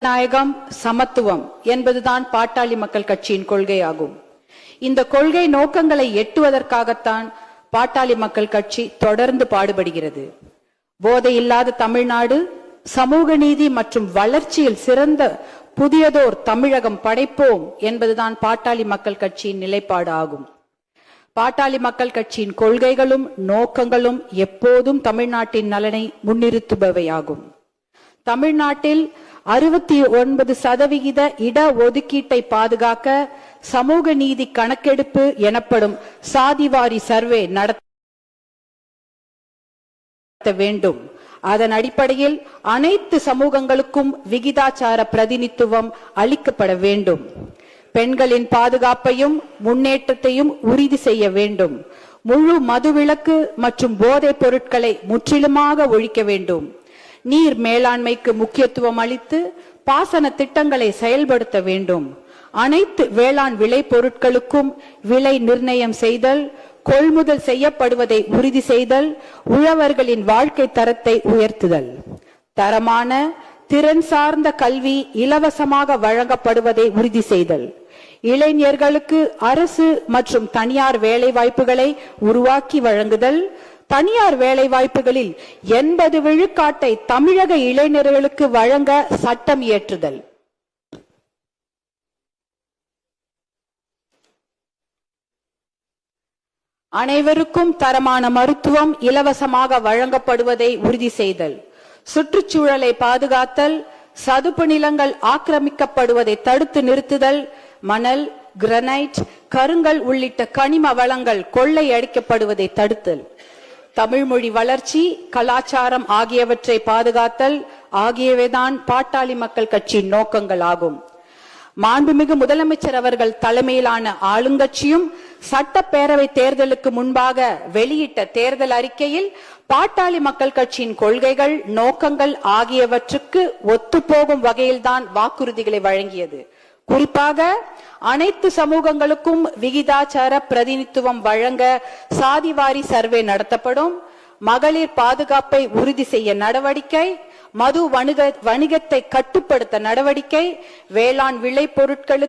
ஜனநாயகம் சமத்துவம் என்பதுதான் பாட்டாளி மக்கள் கட்சியின் கொள்கையாகும். இந்த கொள்கை நோக்கங்களை எட்டுவதற்காகத்தான் பாட்டாளி மக்கள் கட்சி தொடர்ந்து பாடுபடுகிறது. போதையில்லாத தமிழ்நாடு, சமூக நீதி மற்றும் வளர்ச்சியில் சிறந்த புதியதோர் தமிழகம் படைப்போம் என்பதுதான் பாட்டாளி மக்கள் கட்சியின் நிலைப்பாடு ஆகும். பாட்டாளி மக்கள் கட்சியின் கொள்கைகளும் நோக்கங்களும் எப்போதும் தமிழ்நாட்டின் நலனை முன்னிறுத்துபவையாகும். தமிழ்நாட்டில் 69% இட ஒதுக்கீட்டை பாதுகாக்க சமூக நீதி கணக்கெடுப்பு எனப்படும் சாதிவாரி சர்வே நடத்த வேண்டும். அதன் அடிப்படையில் அனைத்து சமூகங்களுக்கும் விகிதாச்சார பிரதிநிதித்துவம் அளிக்கப்பட வேண்டும். பெண்களின் பாதுகாப்பையும் முன்னேற்றத்தையும் உறுதி செய்ய வேண்டும். முழு மதுவிலக்கு மற்றும் போதைப் பொருட்களை முற்றிலுமாக ஒழிக்க வேண்டும். நீர் மேலாண்மைக்கு முக்கியத்துவம் அளித்து பாசன திட்டங்களை செயல்படுத்த வேண்டும். அனைத்து வேளாண் விளை பொருட்களுக்கும் விலை நிர்ணயம் செய்தல், கொள்முதல் செய்யப்படுவதை உறுதி செய்தல், உழவர்களின் வாழ்க்கை தரத்தை உயர்த்துதல், தரமான திறன் சார்ந்த கல்வி இலவசமாக வழங்கப்படுவதை உறுதி செய்தல், இளைஞர்களுக்கு அரசு மற்றும் தனியார் வேலை வாய்ப்புகளை உருவாக்கி வழங்குதல், தனியார் வேலை வாய்ப்புகளில் 80 விழுக்காட்டை தமிழக இளைஞர்களுக்கு வழங்க சட்டம் இயற்றுதல், அனைவருக்கும் தரமான மருத்துவம் இலவசமாக வழங்கப்படுவதை உறுதி செய்தல், சுற்றுச்சூழலை பாதுகாத்தல், சதுப்பு நிலங்கள் ஆக்கிரமிக்கப்படுவதை தடுத்து நிறுத்துதல், மணல், கிரானைட், கருங்கல் உள்ளிட்ட கனிம வளங்கள் கொள்ளையடிக்கப்படுவதை தடுத்தல், தமிழ் மொழி வளர்ச்சி, கலாச்சாரம் ஆகியவற்றை பாதுகாத்தல் ஆகியவைதான் பாட்டாளி மக்கள் கட்சியின் நோக்கங்கள் ஆகும். மாண்புமிகு முதலமைச்சர் அவர்கள் தலைமையிலான ஆளுங்கட்சியும் சட்டப்பேரவை தேர்தலுக்கு முன்பாக வெளியிட்ட தேர்தல் அறிக்கையில் பாட்டாளி மக்கள் கட்சியின் கொள்கைகள் நோக்கங்கள் ஆகியவற்றுக்கு ஒத்துப்போகும் வகையில்தான் வாக்குறுதிகளை வழங்கியது. குறிப்பாக அனைத்து சமூகங்களுக்கும் விகிதாச்சார பிரதிநிதித்துவம் வழங்க சாதிவாரி சர்வே நடத்தப்படும், மகளிர் பாதுகாப்பை உறுதி செய்ய நடவடிக்கை, மது வணிகத்தை கட்டுப்படுத்த நடவடிக்கை, வேளாண் விளை பொருட்களுக்கு